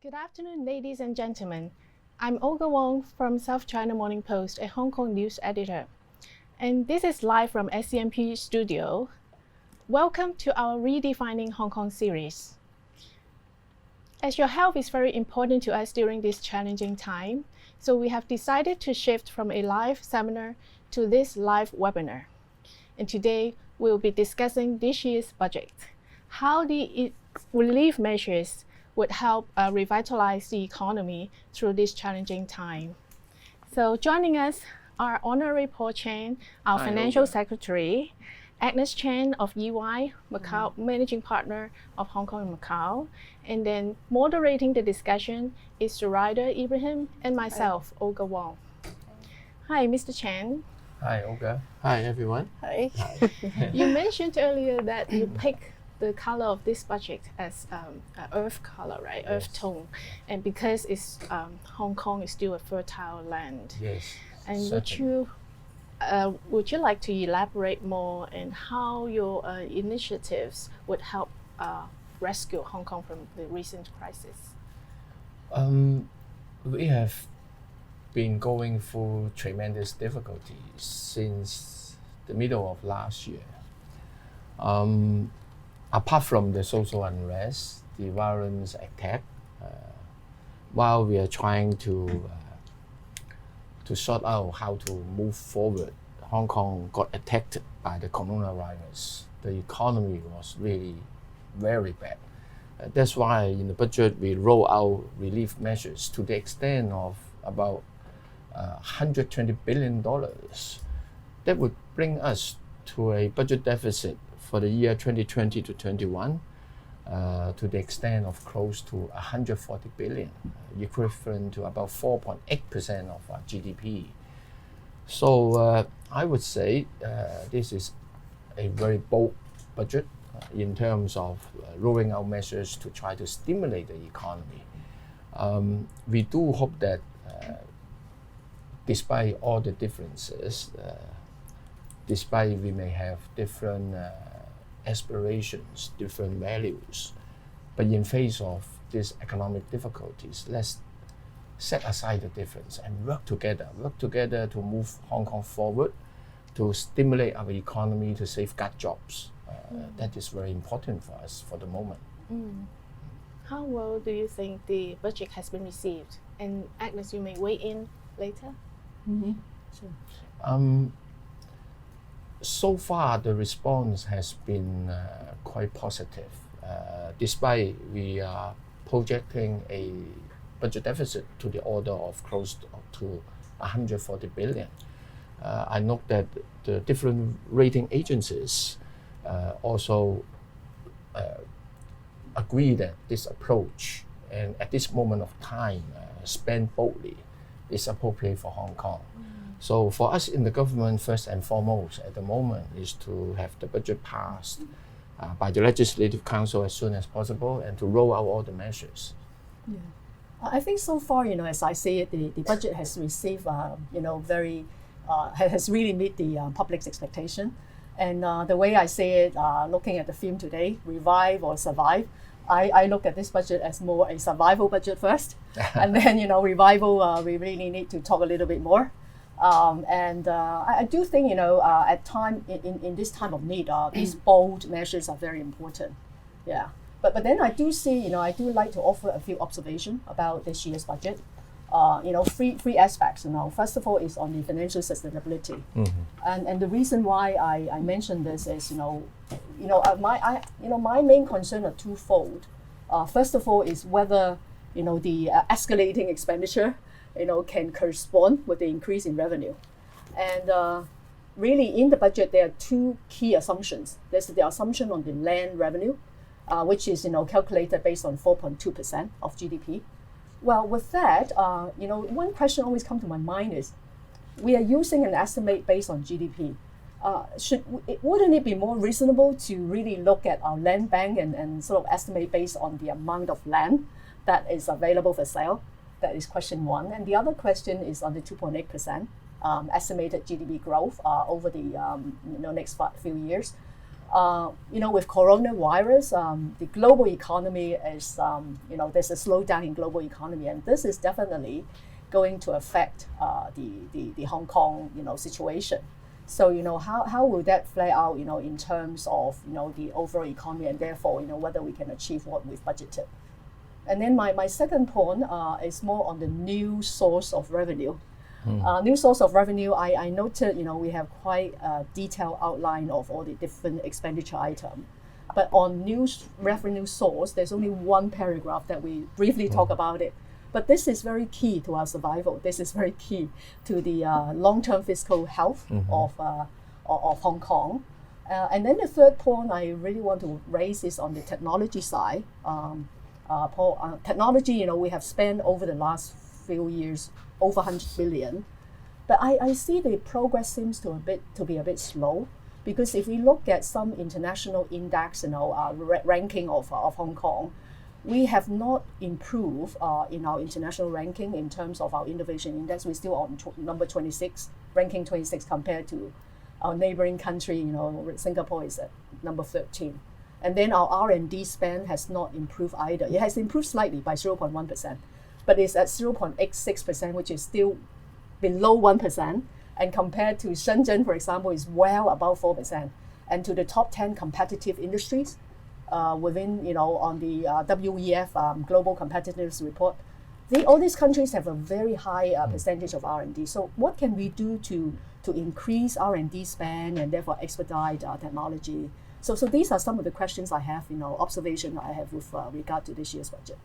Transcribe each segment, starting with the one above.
Good afternoon, ladies and gentlemen. I'm Olga Wong from South China Morning Post, a Hong Kong news editor. And this is live from SCMP studio. Welcome to our Redefining Hong Kong series. As your health is very important to us during this challenging time, so we have decided to shift from a live seminar to this live webinar. And today, we'll be discussing this year's budget, how the relief measures would help revitalize the economy through this challenging time. So joining us are Honorary Paul Chan, our Financial Secretary, Agnes Chan of EY, Macau, Managing Partner of Hong Kong and Macau, and then moderating the discussion is Zuraida Ibrahim and myself, Olga Wong. Hi, Mr. Chan. Hi, Olga. Hi, everyone. Hi. You mentioned earlier that you pick the color of this budget as earth color, right? Yes. Earth tone, and because it's Hong Kong is still a fertile land. Yes. And certainly. would you like to elaborate more on how your initiatives would help rescue Hong Kong from the recent crisis? We have been going through tremendous difficulties since the middle of last year. Apart from the social unrest, the violence attack, while we are trying to sort out how to move forward, Hong Kong got attacked by the coronavirus. The economy was really very bad. That's why in the budget we roll out relief measures to the extent of about $120 billion. That would bring us to a budget deficit for the year 2020 to 21 to the extent of close to 140 billion, equivalent to about 4.8% of our GDP. So I would say this is a very bold budget in terms of rolling out measures to try to stimulate the economy. We do hope that despite all the differences, despite we may have different aspirations, different values, but in face of these economic difficulties, let's set aside the difference and work together to move Hong Kong forward, to stimulate our economy, to safeguard jobs. That is very important for us for the moment. How well do you think the budget has been received? And Agnes, you may weigh in later. Sure. So far, the response has been quite positive. Despite we are projecting a budget deficit to the order of close to 140 billion. I note that the different rating agencies also agree that this approach and at this moment of time, spend boldly is appropriate for Hong Kong. So for us in the government, first and foremost at the moment is to have the budget passed by the Legislative Council as soon as possible and to roll out all the measures. Yeah. I think so far, as I say it, the budget has received, has really met the public's expectation. And the way I say it, looking at the film today, Revive or Survive, I look at this budget as more a survival budget first. And then, revival, we really need to talk a little bit more. I do think, at time in this time of need, these bold measures are very important. Yeah. But then I do see, I do like to offer a few observations about this year's budget. Three aspects. First of all is on the financial sustainability, and the reason why I mention this is, my main concern are twofold. First of all is whether the escalating expenditure can correspond with the increase in revenue. And really in the budget, there are two key assumptions. There's the assumption on the land revenue, which is calculated based on 4.2% of GDP. Well, with that, one question always comes to my mind is, we are using an estimate based on GDP. Wouldn't it be more reasonable to really look at our land bank and sort of estimate based on the amount of land that is available for sale? That is question one. And the other question is on the 2.8% estimated GDP growth over the next few years. With coronavirus, the global economy is, there's a slowdown in global economy, and this is definitely going to affect the Hong Kong, situation. So, how will that play out, in terms of, the overall economy, and therefore, whether we can achieve what we've budgeted. And then my second point is more on the new source of revenue. New source of revenue, I noted, we have quite a detailed outline of all the different expenditure items. But on new revenue source, there's only one paragraph that we briefly talk about it. But this is very key to our survival. This is very key to the long-term fiscal health of Hong Kong. And then the third point I really want to raise is on the technology side. Technology, we have spent over the last few years over 100 billion. But I see the progress seems to be a bit slow, because if we look at some international index, ranking of Hong Kong, we have not improved in our international ranking in terms of our innovation index. We're still on number 26, ranking 26 compared to our neighboring country. Singapore is at number 13. And then our R&D spend has not improved either. It has improved slightly by 0.1%, but it's at 0.86%, which is still below 1%. And compared to Shenzhen, for example, is well above 4%. And to the top 10 competitive industries within, on the WEF Global Competitiveness Report, all these countries have a very high percentage of R&D. So what can we do to increase R&D spend and therefore expedite technology? So these are some of the questions I have, observation I have with regard to this year's budget.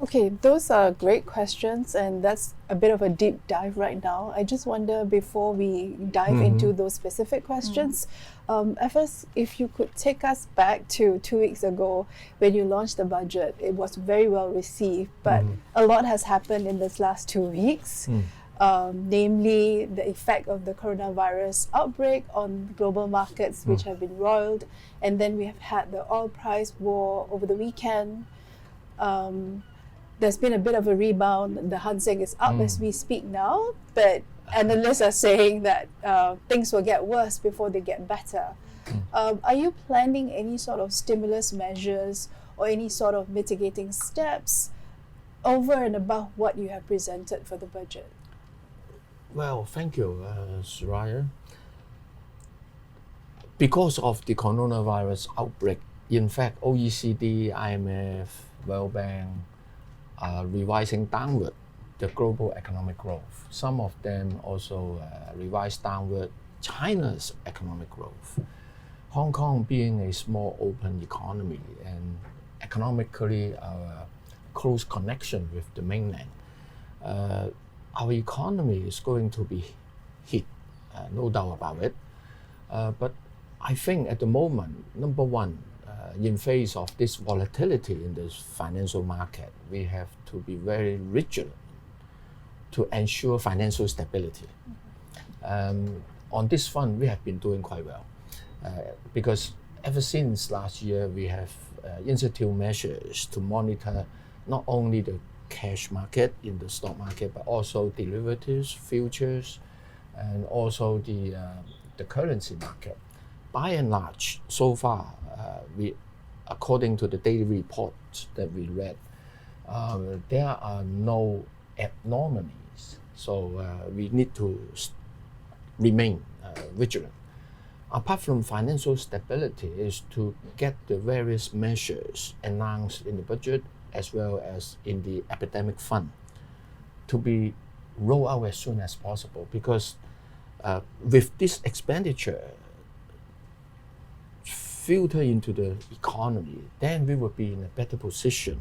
Okay, those are great questions, and that's a bit of a deep dive right now. I just wonder, before we dive into those specific questions, first, if you could take us back to 2 weeks ago when you launched the budget. It was very well received, but a lot has happened in this last 2 weeks. Namely the effect of the coronavirus outbreak on global markets, which have been roiled, and then we have had the oil price war over the weekend. There's been a bit of a rebound. The Hang Seng is up as we speak now, but analysts are saying that things will get worse before they get better. Are you planning any sort of stimulus measures or any sort of mitigating steps over and above what you have presented for the budget? Well, thank you, Soraya. Because of the coronavirus outbreak, in fact, OECD, IMF, World Bank are revising downward the global economic growth. Some of them also revised downward China's economic growth. Hong Kong being a small open economy and economically our close connection with the mainland, our economy is going to be hit, no doubt about it. But I think at the moment, number one, in face of this volatility in this financial market, we have to be very vigilant to ensure financial stability. On this front, we have been doing quite well because ever since last year, we have instituted measures to monitor not only the cash market in the stock market, but also derivatives, futures, and also the currency market. By and large, so far, according to the daily reports that we read, there are no abnormalities. So we need to remain vigilant. Apart from financial stability, is to get the various measures announced in the budget as well as in the epidemic fund to be rolled out as soon as possible, because with this expenditure filter into the economy, then we will be in a better position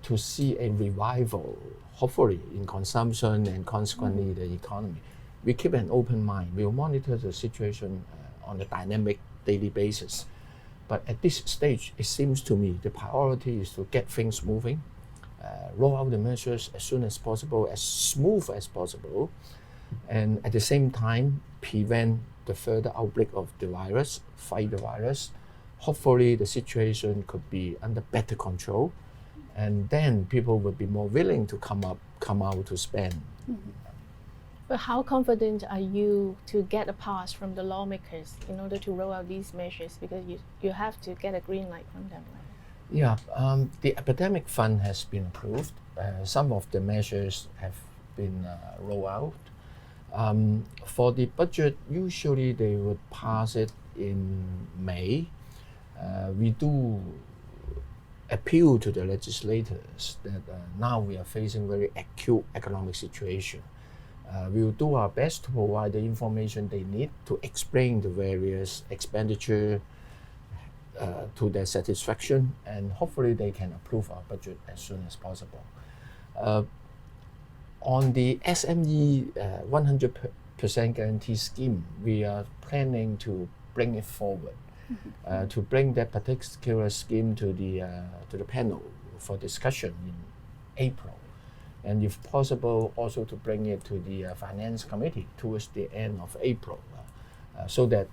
to see a revival, hopefully, in consumption and consequently the economy. We keep an open mind. We'll monitor the situation on a dynamic daily basis. But at this stage, it seems to me the priority is to get things moving, roll out the measures as soon as possible, as smooth as possible, and at the same time prevent the further outbreak of the virus, fight the virus. Hopefully the situation could be under better control, and then people will be more willing to come out to spend. But how confident are you to get a pass from the lawmakers in order to roll out these measures? Because you have to get a green light from them, right? Yeah, the epidemic fund has been approved. Some of the measures have been rolled out. For the budget, usually they would pass it in May. We do appeal to the legislators that now we are facing very acute economic situation. We will do our best to provide the information they need to explain the various expenditure to their satisfaction, and hopefully they can approve our budget as soon as possible. On the SME 100% guarantee scheme, we are planning to bring it forward, to bring that particular scheme to the panel for discussion in April, and if possible also to bring it to the finance committee towards the end of April, so that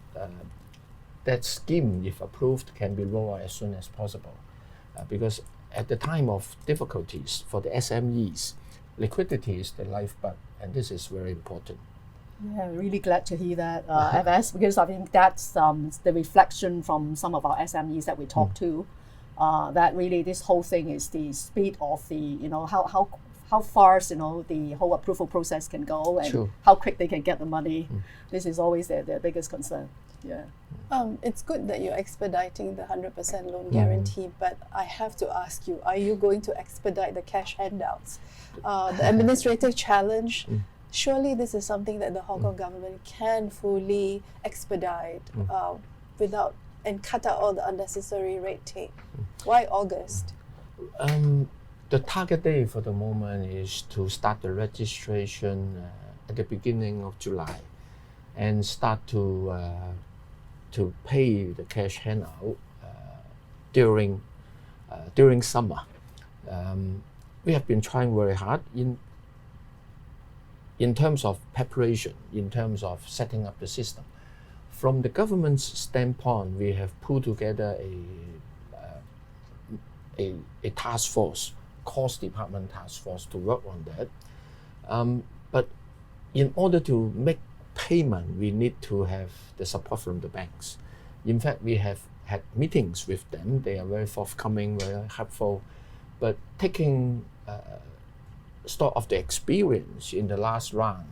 that scheme, if approved, can be rolled out as soon as possible. Because at the time of difficulties for the SMEs, liquidity is the lifeblood, and this is very important. Yeah, really glad to hear that, FS, because I think that's the reflection from some of our SMEs that we talk to, that really this whole thing is the speed of the, how fast, the whole approval process can go, and Sure. how quick they can get the money. This is always their biggest concern. Yeah. It's good that you're expediting the 100% loan guarantee, but I have to ask you, are you going to expedite the cash handouts? The administrative challenge, surely this is something that the Hong Kong government can fully expedite without and cut out all the unnecessary red tape. Why August? The target date for the moment is to start the registration at the beginning of July, and start to pay the cash handout during summer. We have been trying very hard in terms of preparation, in terms of setting up the system. From the government's standpoint, we have put together a task force, cost department task force, to work on that. But in order to make payment, we need to have the support from the banks. In fact, we have had meetings with them. They are very forthcoming, very helpful. But taking stock of the experience in the last round,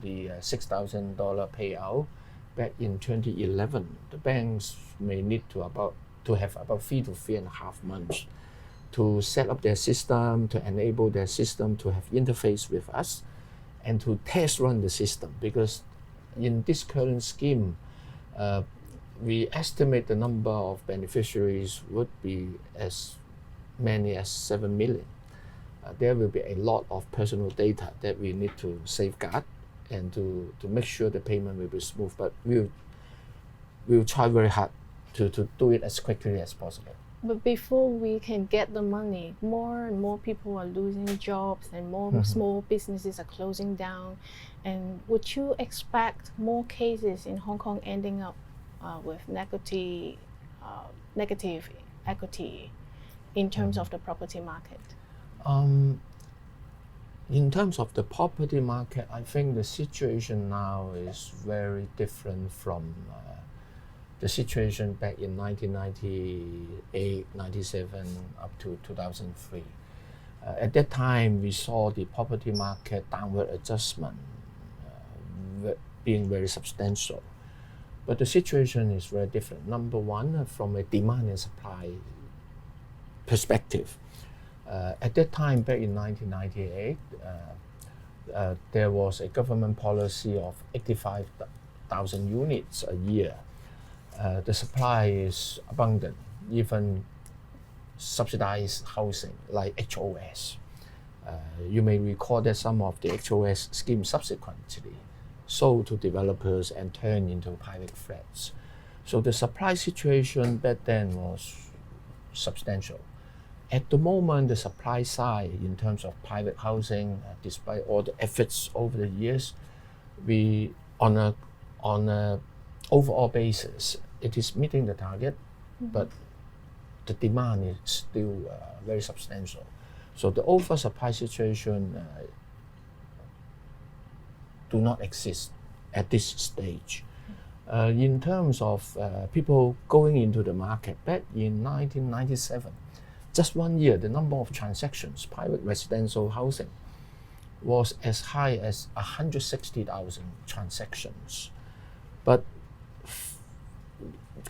the $6,000 payout back in 2011, the banks may need to have about 3 to 3.5 months to set up their system, to enable their system to have interface with us, and to test run the system. Because in this current scheme, we estimate the number of beneficiaries would be as many as 7 million. There will be a lot of personal data that we need to safeguard and to make sure the payment will be smooth. But we'll try very hard to do it as quickly as possible. But before we can get the money, more and more people are losing jobs, and more small businesses are closing down. And would you expect more cases in Hong Kong ending up with negative equity in terms of the property market? In terms of the property market, I think the situation now is very different from the situation back in 1998, 97 up to 2003. At that time, we saw the property market downward adjustment being very substantial. But the situation is very different. Number one, from a demand and supply perspective. At that time, back in 1998, there was a government policy of 85,000 units a year. The supply is abundant, even subsidized housing like HOS. You may recall that some of the HOS schemes subsequently sold to developers and turned into private flats. So the supply situation back then was substantial. At the moment, the supply side in terms of private housing, despite all the efforts over the years, we on a overall basis, it is meeting the target, but the demand is still very substantial. So the oversupply situation do not exist at this stage. In terms of people going into the market, back in 1997, just 1 year, the number of transactions, private residential housing, was as high as 160,000 transactions. But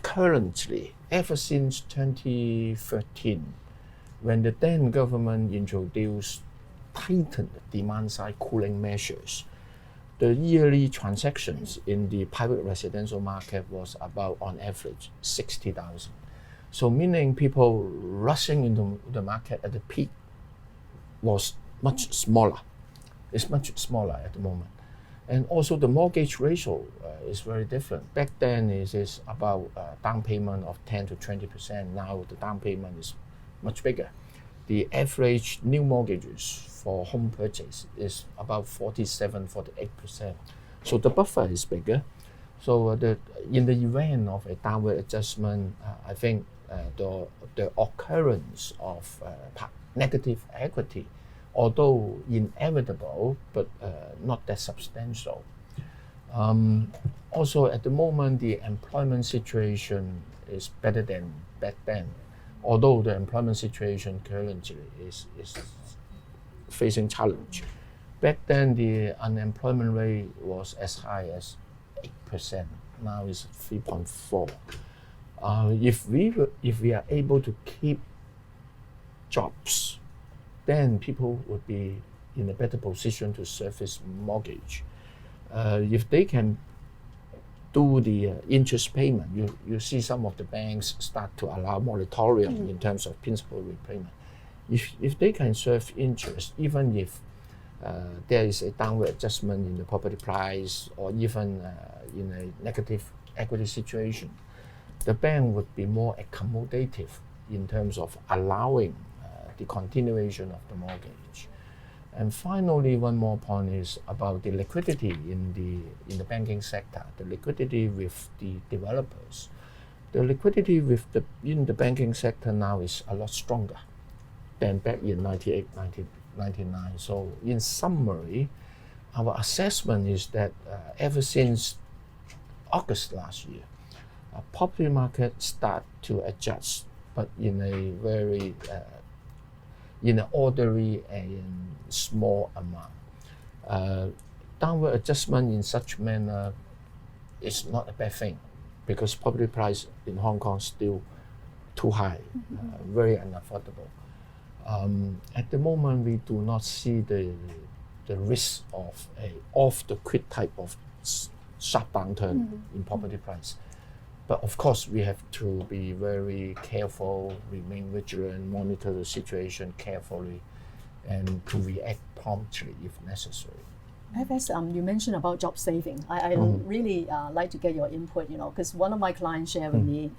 currently, ever since 2013, when the then government introduced tightened demand-side cooling measures, the yearly transactions in the private residential market was about, on average, 60,000. So meaning people rushing into the market at the peak was much smaller. It's much smaller at the moment. And also the mortgage ratio is very different. Back then it is about down payment of 10 to 20%. Now the down payment is much bigger. The average new mortgages for home purchase is about 47-48%. So the buffer is bigger. So in the event of a downward adjustment, I think the occurrence of negative equity, although inevitable, but not that substantial. Also, at the moment, the employment situation is better than back then, although the employment situation currently is facing challenge. Back then, the unemployment rate was as high as 8%. Now it's 3.4. If we are able to keep jobs, then people would be in a better position to service mortgage. If they can do the interest payment, you see some of the banks start to allow moratorium in terms of principal repayment. If they can serve interest, even if there is a downward adjustment in the property price or even in a negative equity situation, the bank would be more accommodative in terms of allowing the continuation of the mortgage. And finally, one more point is about the liquidity in the banking sector, the liquidity with the developers. The liquidity in the banking sector now is a lot stronger than back in 98, 1999. So in summary, our assessment is that ever since August last year, property market start to adjust, but in a very in an orderly and small amount. Downward adjustment in such manner is not a bad thing, because property price in Hong Kong is still too high, very unaffordable. At the moment, we do not see the risk of a off-the-quit type of sharp downturn in property price. But of course, we have to be very careful, remain vigilant, monitor the situation carefully, and to react promptly if necessary. FS, you mentioned about job saving. I really like to get your input, because one of my clients shared with me,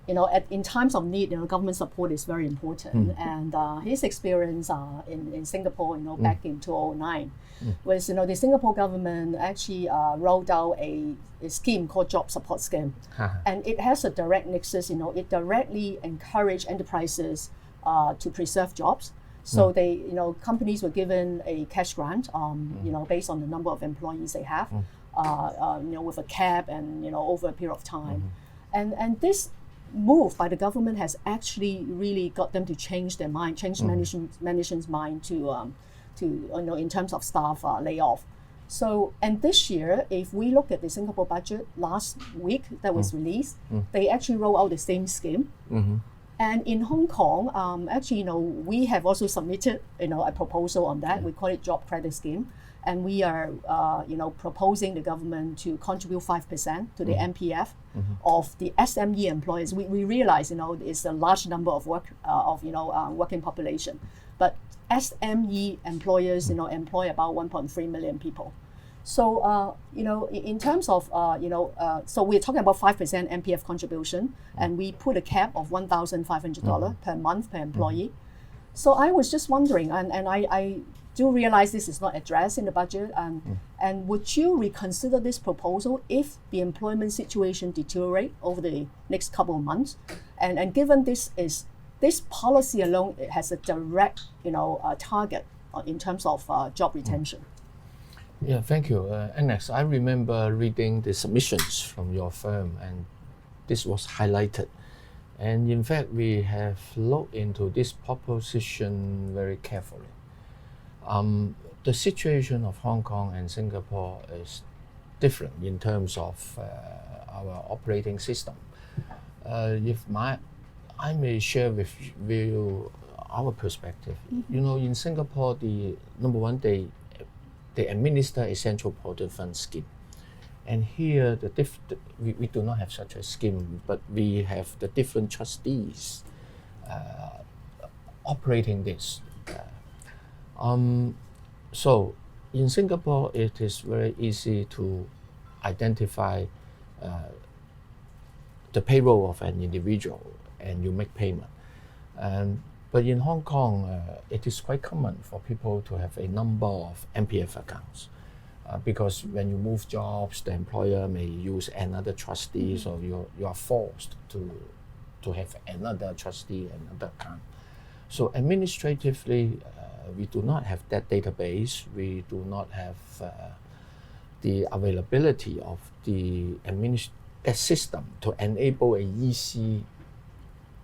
in times of need, government support is very important. And his experience in Singapore, back in 2009, was, the Singapore government actually rolled out a scheme called Job Support Scheme. And it has a direct nexus, it directly encouraged enterprises to preserve jobs. So they, companies were given a cash grant, based on the number of employees they have, with a cap and, over a period of time. And this move by the government has actually really got them to change their mind, change management's mind to in terms of staff layoff. So, and this year, if we look at the Singapore budget last week that was released, they actually roll out the same scheme. And in Hong Kong, actually, we have also submitted, a proposal on that. We call it Job Credit Scheme. And we are, proposing the government to contribute 5% to the MPF of the SME employers. We realize, it's a large number of working population, but SME employers, employ about 1.3 million people. So, in terms of, so we're talking about 5% MPF contribution, and we put a cap of $1,500 per month per employee. So I was just wondering, and I do realize this is not addressed in the budget, and would you reconsider this proposal if the employment situation deteriorate over the next couple of months? And given this policy alone, it has a direct, target in terms of job retention. Yeah, thank you. Annex, I remember reading the submissions from your firm, and this was highlighted. And in fact, we have looked into this proposition very carefully. The situation of Hong Kong and Singapore is different in terms of our operating system. I may share with you our perspective. You know, in Singapore, the number one, they administer a central provident fund scheme, and here we do not have such a scheme, but we have the different trustees operating this. So in Singapore, it is very easy to identify the payroll of an individual, and you make payment. But in Hong Kong, it is quite common for people to have a number of MPF accounts. Because when you move jobs, the employer may use another trustee, so you are forced to have another trustee, another account. So administratively, we do not have that database. We do not have the availability of the that system to enable a easy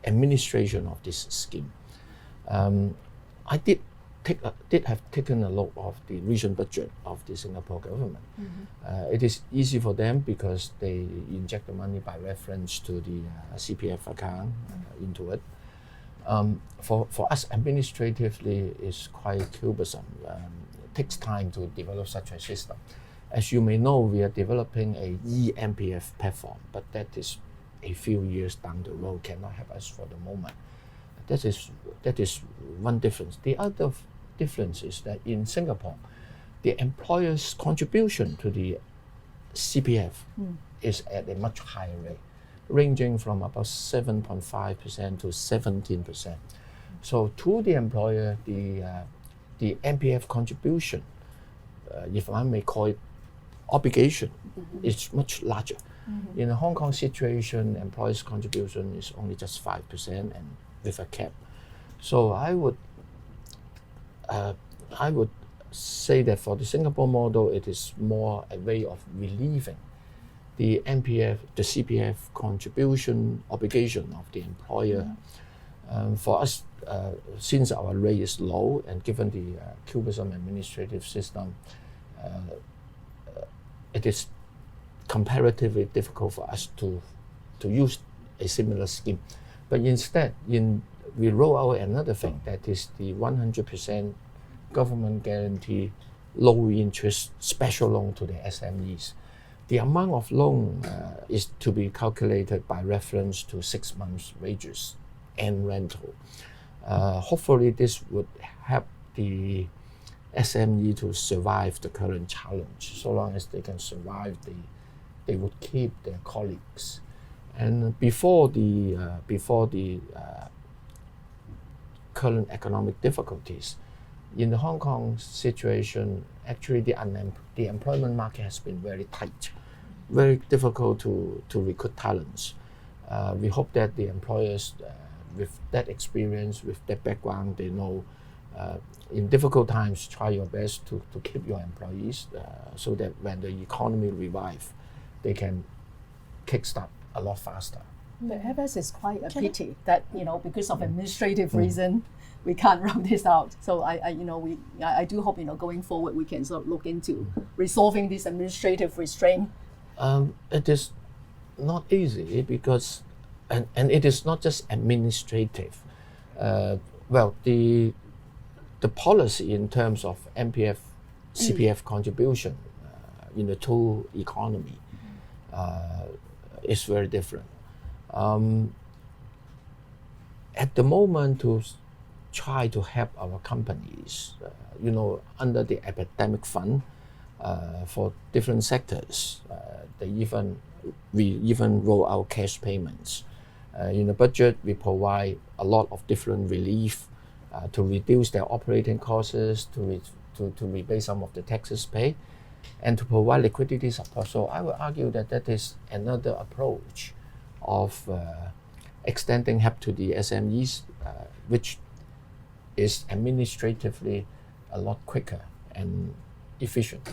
administration of this scheme. I did have taken a look of the recent budget of the Singapore government. It is easy for them because they inject the money by reference to the CPF account into it. For us, administratively, it's quite cumbersome. It takes time to develop such a system. As you may know, we are developing a eMPF platform, but that is a few years down the road, cannot help us for the moment. That is one difference. The other difference is that in Singapore, the employer's contribution to the CPF is at a much higher rate, ranging from about 7.5% to 17%. So to the employer, the MPF contribution, if I may call it obligation, is much larger. In a Hong Kong situation, employer's contribution is only just 5% and with a cap. So I would say that for the Singapore model, it is more a way of relieving the MPF, the CPF contribution obligation of the employer. For us, since our rate is low and given the cumbersome administrative system, it is comparatively difficult for us to use a similar scheme. But instead, we roll out another thing, that is the 100% government guarantee low interest special loan to the SMEs. The amount of loan is to be calculated by reference to 6 months' wages and rental. Hopefully, this would help the SME to survive the current challenge. So long as they can survive, they would keep their colleagues. And before the current economic difficulties, in the Hong Kong situation, actually the employment market has been very tight, very difficult to recruit talents. We hope that the employers, with that experience, with that background, they know in difficult times, try your best to keep your employees so that when the economy revives, they can kickstart a lot faster. The FS is quite a pity that, because of administrative reason, we can't round this out. So I do hope, going forward, we can sort of look into resolving this administrative restraint. It is not easy because, and it is not just administrative. The policy in terms of MPF, CPF contribution in the two economy is very different. At the moment, to try to help our companies, under the epidemic fund for different sectors, we even roll out cash payments. In the budget, we provide a lot of different relief to reduce their operating costs, to rebate some of the taxes paid, and to provide liquidity support. So I would argue that is another approach of extending help to the SMEs, which is administratively a lot quicker and efficient.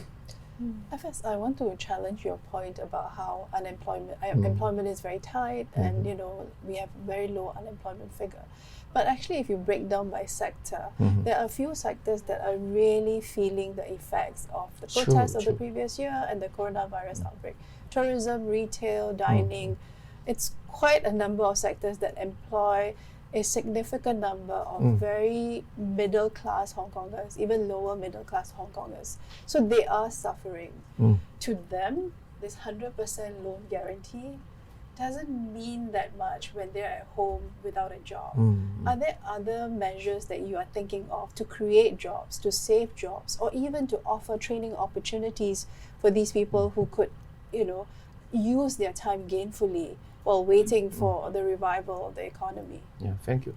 First, I want to challenge your point about how employment is very tight, and we have very low unemployment figure. But actually, if you break down by sector, there are a few sectors that are really feeling the effects of the protests of the previous year and the coronavirus outbreak. Tourism, retail, dining. It's quite a number of sectors that employ a significant number of very middle class Hong Kongers, even lower middle class Hong Kongers. So they are suffering. To them, this 100% loan guarantee doesn't mean that much when they're at home without a job. Are there other measures that you are thinking of to create jobs, to save jobs, or even to offer training opportunities for these people who could, use their time gainfully while waiting for the revival of the economy? Yeah, thank you.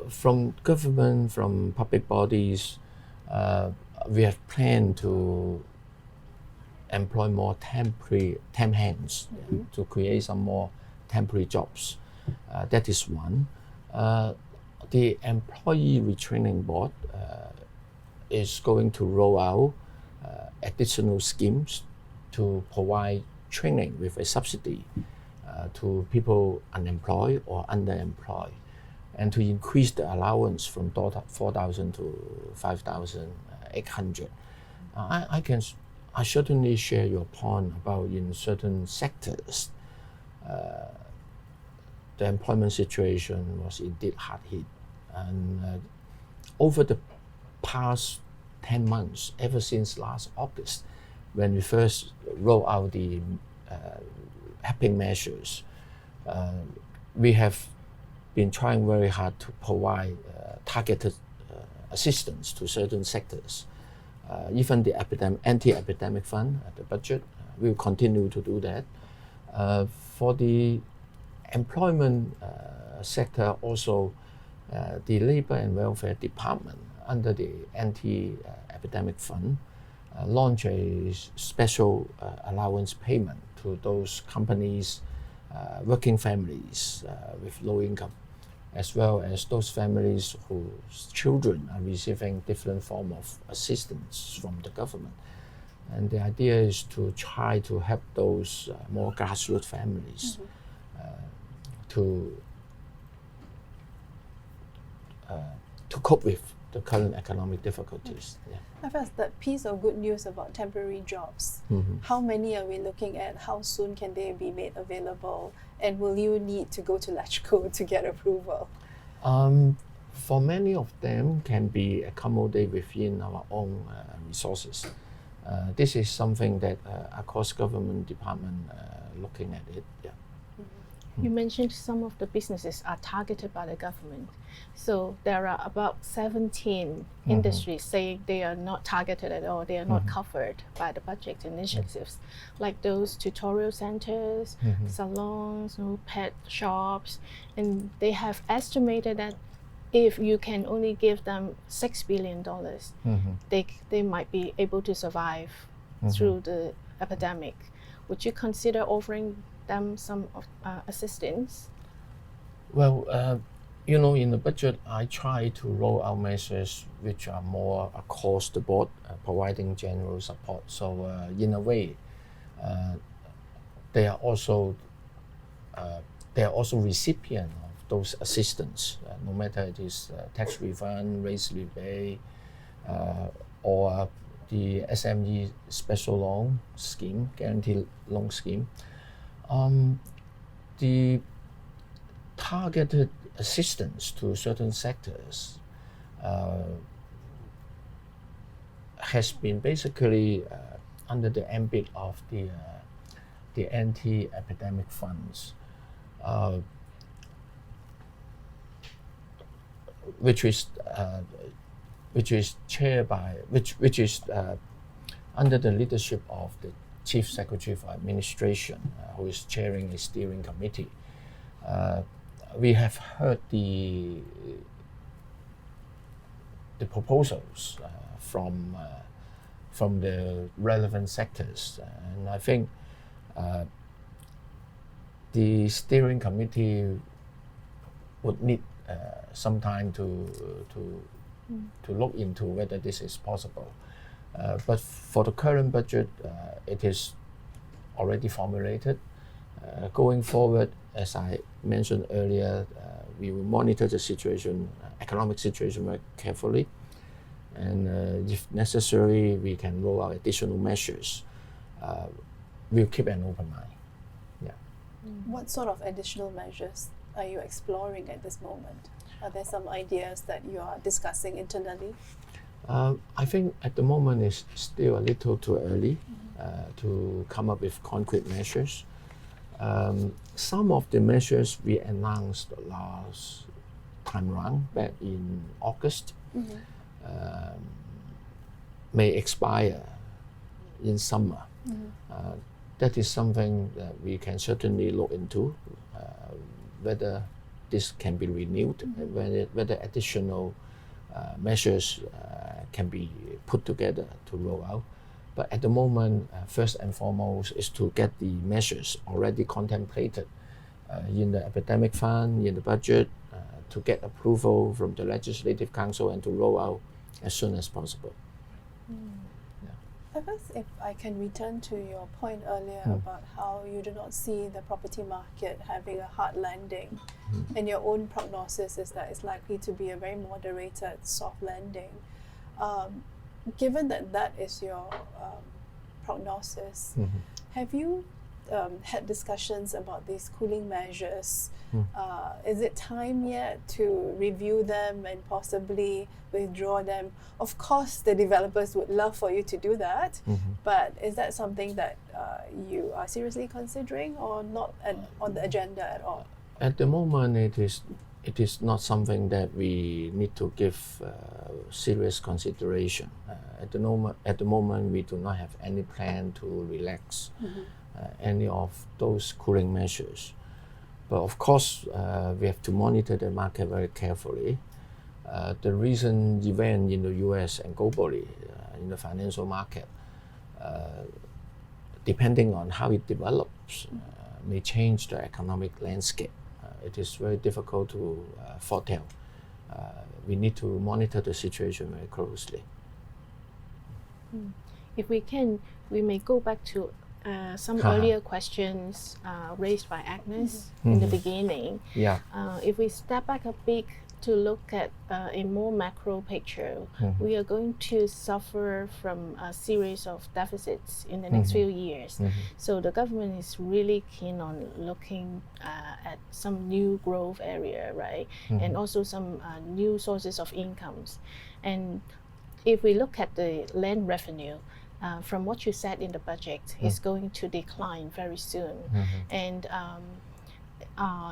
From government, from public bodies, we have planned to employ more temp hands to create some more temporary jobs. That is one. The Employee Retraining Board is going to roll out additional schemes to provide training with a subsidy to people unemployed or underemployed, and to increase the allowance from 4,000 to 5,800. I certainly share your point about in certain sectors, the employment situation was indeed hard hit. And over the past 10 months, ever since last August, when we first rolled out the helping measures, we have been trying very hard to provide targeted assistance to certain sectors. Even the anti-epidemic fund, the budget, we will continue to do that. For the employment sector also, the Labour and Welfare Department under the anti-epidemic fund launch a special allowance payment to those companies, working families with low income, as well as those families whose children are receiving different form of assistance from the government. And the idea is to try to help those more grassroots families to cope with the current economic difficulties. First, that piece of good news about temporary jobs. How many are we looking at? How soon can they be made available? And will you need to go to LegCo to get approval? For many of them can be accommodated within our own resources. This is something that across government department looking at it. Yeah. You mentioned some of the businesses are targeted by the government. So there are about 17 industries saying they are not targeted at all, they are not covered by the budget initiatives, like those tutorial centers, salons, pet shops, and they have estimated that if you can only give them $6 billion, they might be able to survive through the epidemic. Would you consider offering them some assistance? Well, in the budget, I try to roll out measures which are more across the board, providing general support. So in a way, they are also recipient of those assistance, no matter it is tax refund, raise rebate, or the SME special loan scheme, guaranteed loan scheme. The targeted assistance to certain sectors has been basically under the ambit of the anti-epidemic funds, which is chaired by which is under the leadership of the Chief Secretary for Administration, who is chairing a steering committee. We have heard the proposals from the relevant sectors, and I think the steering committee would need some time to look into whether this is possible. But for the current budget, it is already formulated. Going forward, as I mentioned earlier, we will monitor the situation, economic situation very carefully. And if necessary, we can roll out additional measures. We'll keep an open mind. Yeah. What sort of additional measures are you exploring at this moment? Are there some ideas that you are discussing internally? I think at the moment it's still a little too early to come up with concrete measures. Some of the measures we announced last time round, back in August, may expire in summer. That is something that we can certainly look into, whether this can be renewed, whether additional measures can be put together to roll out. But at the moment, first and foremost is to get the measures already contemplated in the epidemic fund, in the budget, to get approval from the Legislative Council and to roll out as soon as possible. Perhaps if I can return to your point earlier about how you do not see the property market having a hard landing, and your own prognosis is that it's likely to be a very moderated soft landing. Given that that is your prognosis, have you had discussions about these cooling measures? Is it time yet to review them and possibly withdraw them? Of course, the developers would love for you to do that, but is that something that you are seriously considering or not on the agenda at all? At the moment, it is not something that we need to give serious consideration. At the moment, we do not have any plan to relax any of those cooling measures. But of course, we have to monitor the market very carefully. The recent event in the US and globally in the financial market, depending on how it develops, may change the economic landscape. It is very difficult to foretell. We need to monitor the situation very closely. If we can, we may go back to some earlier questions raised by Agnes in the beginning. Yeah. If we step back a bit to look at a more macro picture, we are going to suffer from a series of deficits in the next few years. So the government is really keen on looking at some new growth area, right? And also some new sources of incomes. And if we look at the land revenue, from what you said in the budget, it's going to decline very soon. And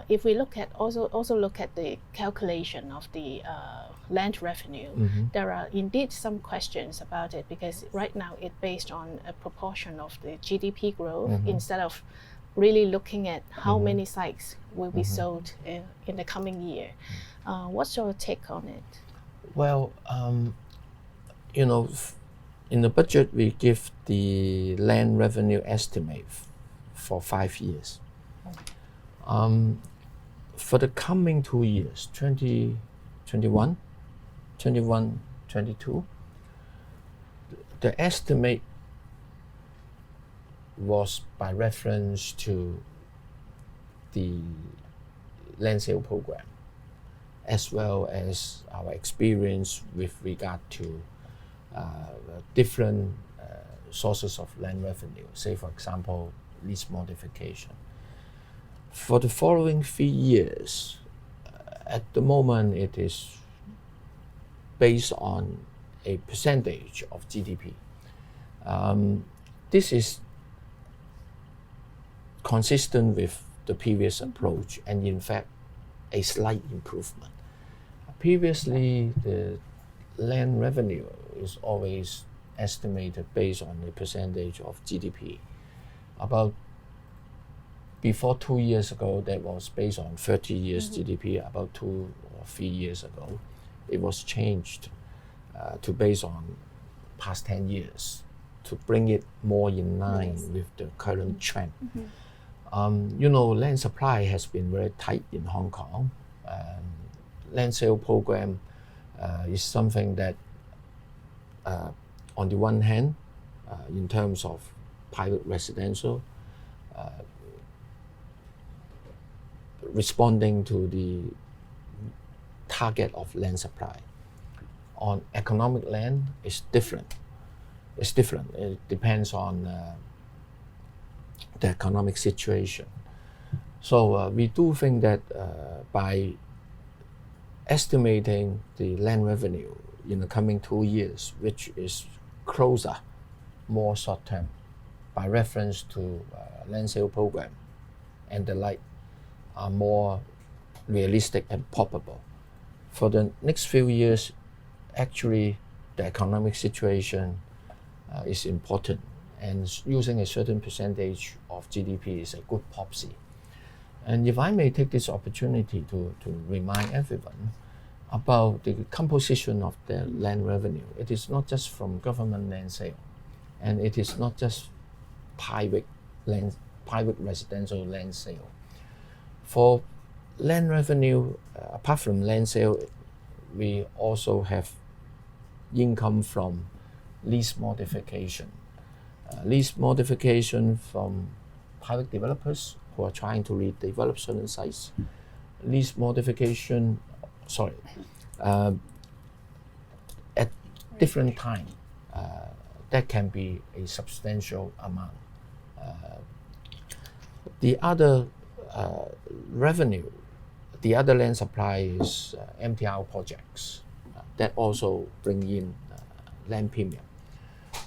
if we look at also look at the calculation of the land revenue, there are indeed some questions about it, because right now it's based on a proportion of the GDP growth instead of really looking at how many sites will be sold in the coming year. What's your take on it? Well, in the budget, we give the land revenue estimate for 5 years. For the coming 2 years, 2021, 22, the estimate was by reference to the land sale program, as well as our experience with regard to different sources of land revenue, say for example, lease modification. For the following 3 years, at the moment it is based on a percentage of GDP. This is consistent with the previous approach, and in fact a slight improvement. Previously, the land revenue is always estimated based on a percentage of GDP. Before 2 years ago, that was based on 30 years GDP. About 2 or 3 years ago, it was changed to based on past 10 years to bring it more in line with the current trend. Land supply has been very tight in Hong Kong. Land sale program is something that on the one hand, in terms of private residential, responding to the target of land supply. On economic land, it's different. It's different. It depends on the economic situation. So we do think that by estimating the land revenue in the coming 2 years, which is closer, more short-term, by reference to land sale program and the like, are more realistic and probable. For the next few years, actually, the economic situation is important, and using a certain percentage of GDP is a good proxy. And if I may take this opportunity to remind everyone about the composition of the land revenue, it is not just from government land sale, and it is not just private residential land sale. For land revenue, apart from land sale, we also have income from lease modification. Lease modification from private developers who are trying to redevelop certain sites. Lease modification, at different time, that can be a substantial amount. The other revenue, the other land supply is MTR projects that also bring in land premium,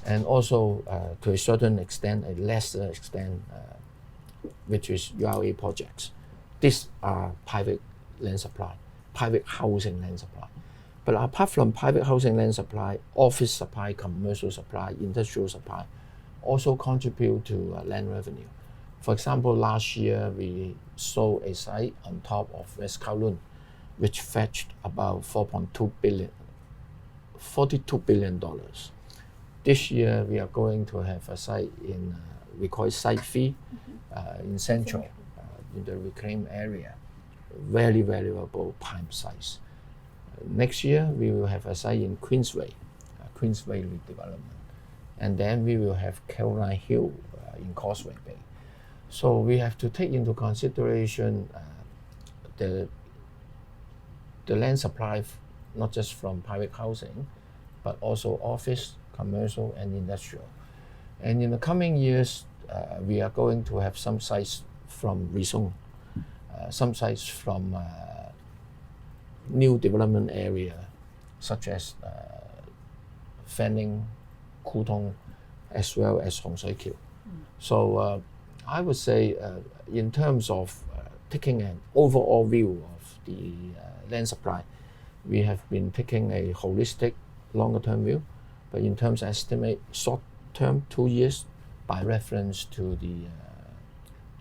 and also to a certain extent, a lesser extent, which is URA projects. These are private land supply, private housing land supply. But apart from private housing land supply, office supply, commercial supply, industrial supply also contribute to land revenue. For example, last year we sold a site on top of West Kowloon, which fetched about $42 billion. This year we are going to have a site in, we call it Site 3, in Central, in the reclaimed area. Very valuable prime size. Next year we will have a site in Queensway redevelopment. And then we will have Caroline Hill in Causeway Bay. So we have to take into consideration the land supply, not just from private housing, but also office, commercial, and industrial. And in the coming years, we are going to have some sites from rezone, some sites from new development area, such as Fanning, Kwu Tung, as well as Hong Shui Kiu. So I would say in terms of taking an overall view of the land supply, we have been taking a holistic, longer-term view. But in terms of estimate, short-term, 2 years, by reference to the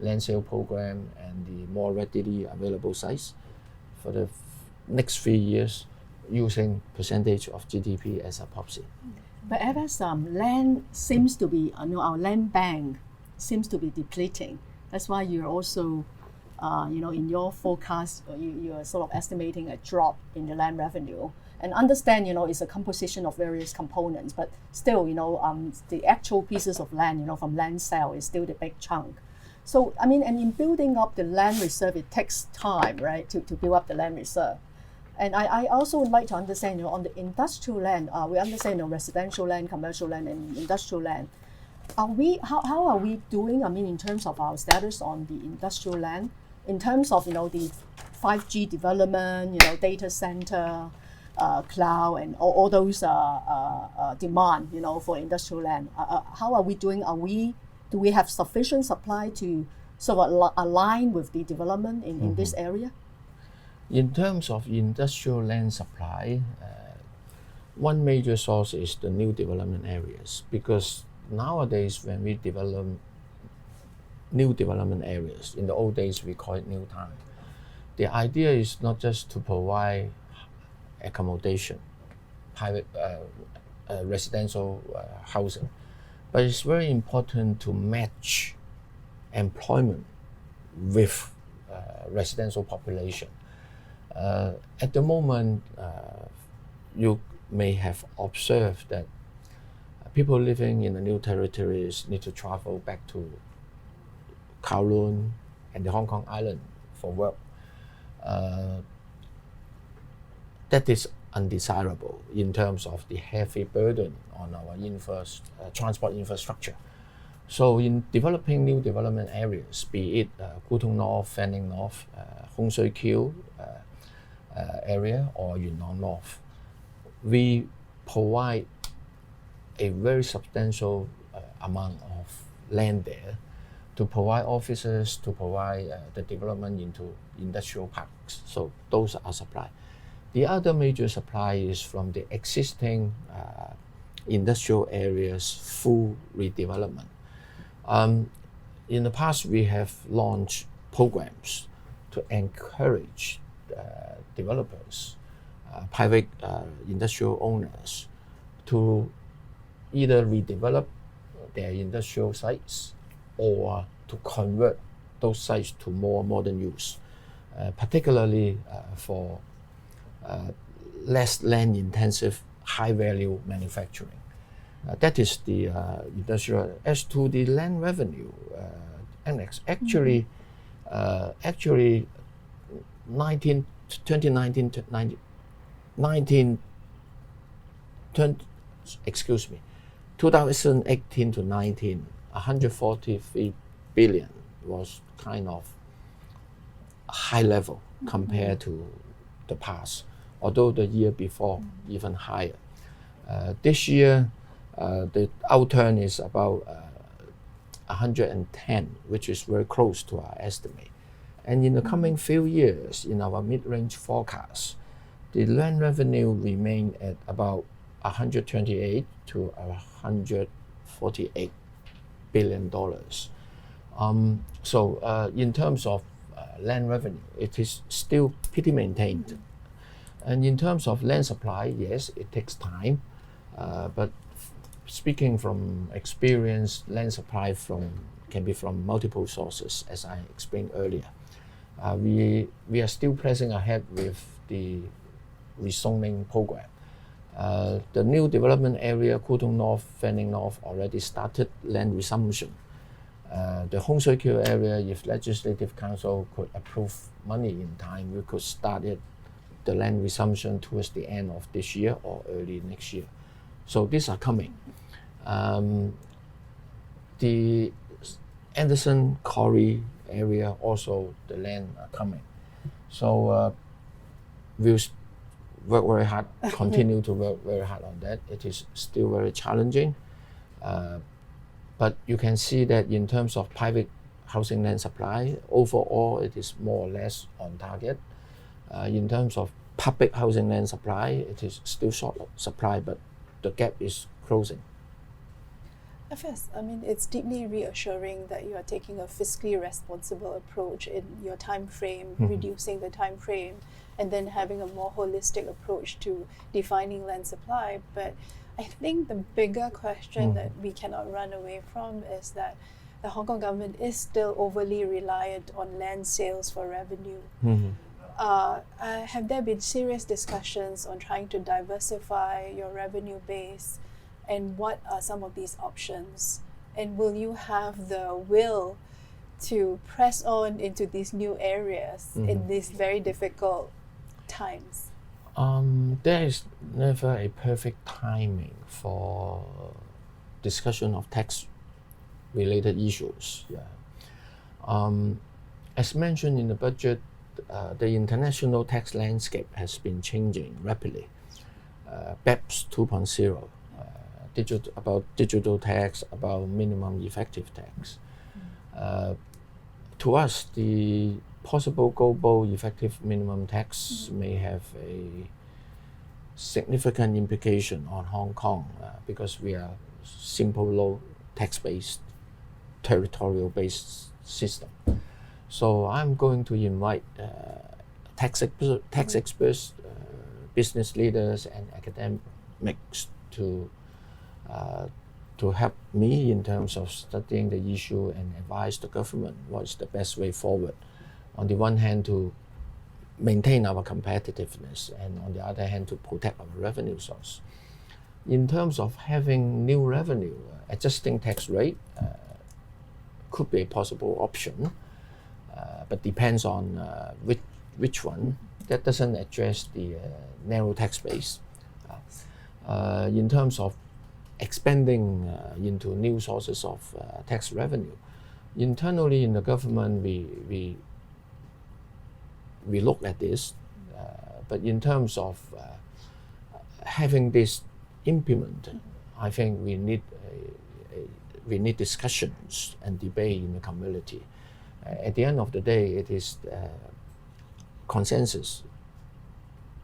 land sale program and the more readily available sites, for the next 3 years, using percentage of GDP as a proxy. But as land seems to be, our land bank seems to be depleting. That's why you're also, in your forecast, you're sort of estimating a drop in the land revenue. And understand, it's a composition of various components, but still, the actual pieces of land, from land sale is still the big chunk. So, and in building up the land reserve, it takes time, right, to build up the land reserve. And I also would like to understand, on the industrial land, we understand residential land, commercial land, and industrial land. How are we doing, in terms of our status on the industrial land, in terms of, the 5G development, data center, cloud, and all those demand, for industrial land. How are we doing? Do we have sufficient supply to sort of align with the development in this area? In terms of industrial land supply, one major source is the new development areas, because nowadays when we develop new development areas, in the old days we call it new town, the idea is not just to provide accommodation, private residential housing, but it's very important to match employment with residential population. At the moment, you may have observed that people living in the new territories need to travel back to Kowloon and the Hong Kong Island for work. That is undesirable in terms of the heavy burden on our transport infrastructure. So in developing new development areas, be it Kutong North, Fanning North, Hong Shui Kiu area, or Yunnan North, we provide a very substantial amount of land there to provide offices, to provide the development into industrial parks. So those are supply. The other major supply is from the existing industrial areas full redevelopment. In the past, we have launched programs to encourage developers, private industrial owners, to either redevelop their industrial sites or to convert those sites to more modern use, particularly for less land-intensive, high-value manufacturing. That is the industrial. As to the land revenue, Annex, actually, 2018 to 19, 143 billion was kind of a high level compared to the past, although the year before even higher. This year, the outturn is about 110, which is very close to our estimate. And in the coming few years, in our mid-range forecast, the land revenue remain at about 128 to 148 billion dollars. So in terms of land revenue, it is still pretty maintained. And in terms of land supply, yes, it takes time, but speaking from experience, land supply can be from multiple sources, as I explained earlier. We are still pressing ahead with the rezoning program. The new development area, Kutong North, Fanning North, already started land resumption. The Hong Shui Kiu area, if Legislative Council could approve money in time, we could start the land resumption towards the end of this year or early next year. So these are coming. The Anderson Quarry area, also the land are coming. So we'll work very hard, continue to work very hard on that. It is still very challenging. But you can see that in terms of private housing land supply, overall it is more or less on target. In terms of public housing land supply, it is still short of supply, but the gap is closing. FS, I mean, it's deeply reassuring that you are taking a fiscally responsible approach in your time frame, reducing the time frame, and then having a more holistic approach to defining land supply. But I think the bigger question that we cannot run away from is that the Hong Kong government is still overly reliant on land sales for revenue. Have there been serious discussions on trying to diversify your revenue base? And what are some of these options? And will you have the will to press on into these new areas in these very difficult times? There is never a perfect timing for discussion of tax-related issues. As mentioned in the budget, the international tax landscape has been changing rapidly. BEPS 2.0, about digital tax, about minimum effective tax. To us, the possible global effective minimum tax may have a significant implication on Hong Kong because we are simple low tax-based, territorial-based system. So I'm going to invite tax experts, business leaders, and academics to help me in terms of studying the issue and advise the government what is the best way forward. On the one hand, to maintain our competitiveness, and on the other hand, to protect our revenue source. In terms of having new revenue, adjusting tax rate could be a possible option, but depends on which one. That doesn't address the narrow tax base. In terms of expanding into new sources of tax revenue, internally in the government, we look at this, but in terms of having this implemented, I think we need discussions and debate in the community. At the end of the day, it is consensus,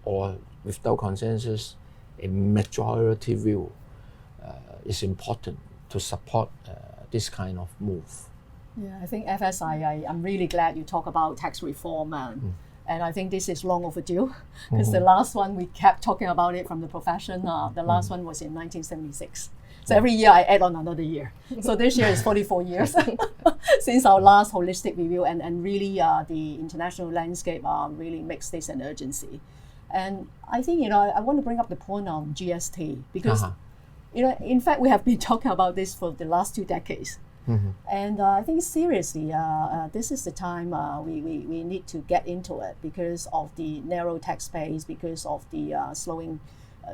or without consensus, a majority view is important to support this kind of move. Yeah, I think FSI, I'm really glad you talk about tax reform, and I think this is long overdue, because the last one we kept talking about it from the profession. The last one was in 1976. So every year I add on another year. So this year is 44 years since our last holistic review, and really the international landscape really makes this an urgency. And I think, I want to bring up the point on GST, because, in fact, we have been talking about this for the last 2 decades. And I think seriously, this is the time we need to get into it, because of the narrow tax base, because of the slowing,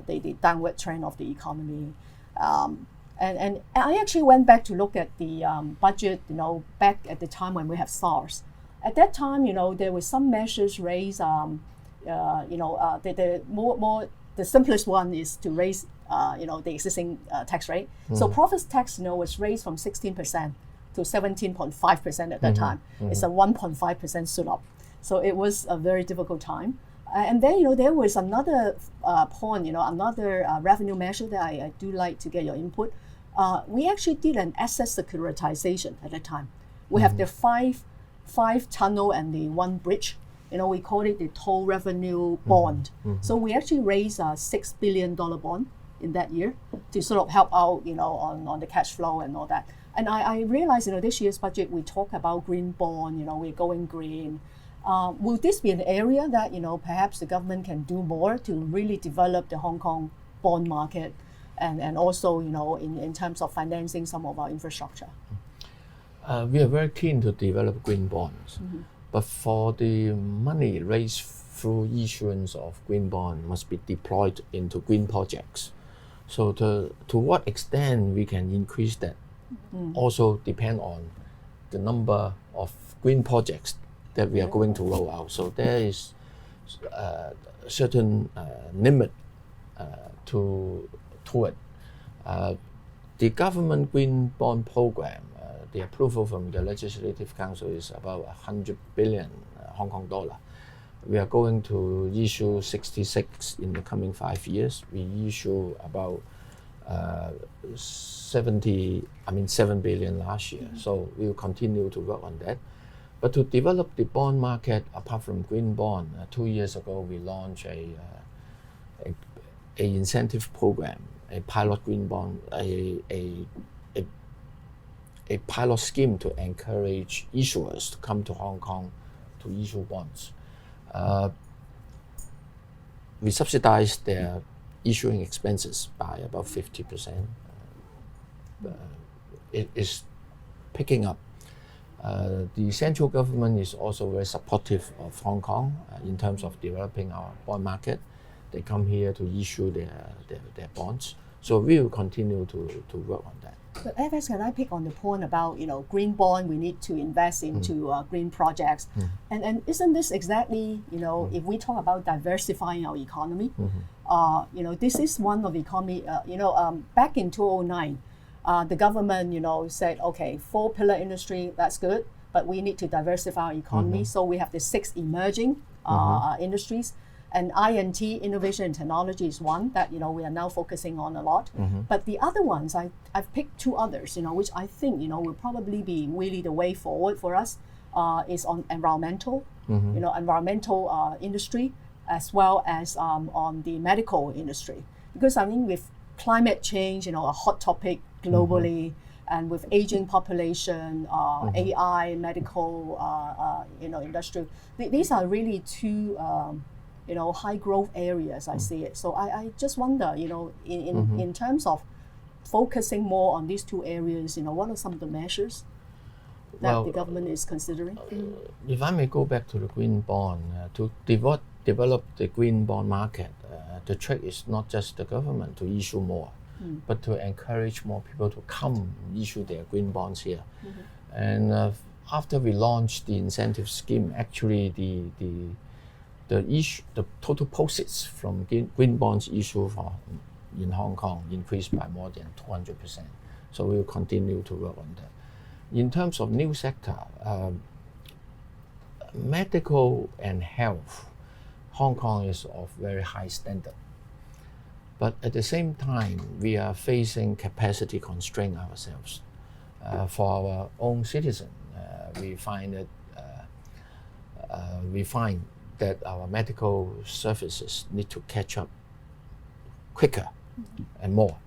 the downward trend of the economy. And I actually went back to look at the budget, back at the time when we have SARS. At that time, there were some measures raised. The simplest one is to raise, the existing tax rate. So profits tax, was raised from 16% to 17.5% at that time. It's a 1.5% stood up. So it was a very difficult time. And then, there was another point, another revenue measure that I do like to get your input. We actually did an asset securitization at the time. We have the five tunnel and the 1 bridge. We call it the toll revenue bond. So we actually raised a $6 billion bond in that year to sort of help out, on the cash flow and all that. And I realized, this year's budget, we talk about green bond, we're going green. Will this be an area that, perhaps the government can do more to really develop the Hong Kong bond market, and also, in terms of financing some of our infrastructure? We are very keen to develop green bonds, but for the money raised through issuance of green bond must be deployed into green projects. So to what extent we can increase that also depend on the number of green projects that we are going to roll out. So there is a certain limit to it. The government green bond program, the approval from the Legislative Council is about 100 billion Hong Kong dollar. We are going to issue 66 in the coming 5 years. We issue about 7 billion last year. So we will continue to work on that. But to develop the bond market, apart from green bond, 2 years ago we launched a incentive program, a pilot green bond, a pilot scheme to encourage issuers to come to Hong Kong to issue bonds. We subsidize their issuing expenses by about 50%. It is picking up. The central government is also very supportive of Hong Kong in terms of developing our bond market. They come here to issue their bonds. So we will continue to work on that. But FS, can I pick on the point about, green bond, we need to invest into green projects. And isn't this exactly, if we talk about diversifying our economy, this is one of the economy, back in 2009, the government, said, okay, 4-pillar industry, that's good, but we need to diversify our economy. So we have the 6 emerging industries. And INT, innovation and technology, is one that we are now focusing on a lot. But the other ones, I've picked 2 others, which I think will probably be really the way forward for us. Is on environmental, environmental industry, as well as on the medical industry. Because I mean, with climate change, a hot topic globally, and with aging population, AI, medical, industry, these are really 2. high growth areas, I see it. So I just wonder, in terms of focusing more on these two areas, what are some of the measures that the government is considering? If I may go back to the green bond, to develop the green bond market, the trick is not just the government to issue more, but to encourage more people to come issue their green bonds here. And after we launched the incentive scheme, actually the total proceeds from green bonds issue in Hong Kong increased by more than 200%. So we will continue to work on that. In terms of new sector, medical and health, Hong Kong is of very high standard. But at the same time, we are facing capacity constraint ourselves. For our own citizens, we find that our medical services need to catch up quicker and more.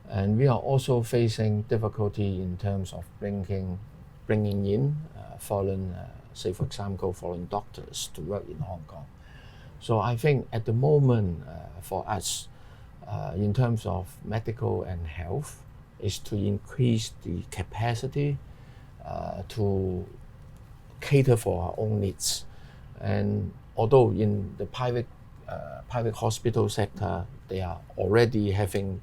And we are also facing difficulty in terms of bringing in foreign, say for example, foreign doctors to work in Hong Kong. So I think at the moment for us, in terms of medical and health, is to increase the capacity to cater for our own needs. And although in the private hospital sector, they are already having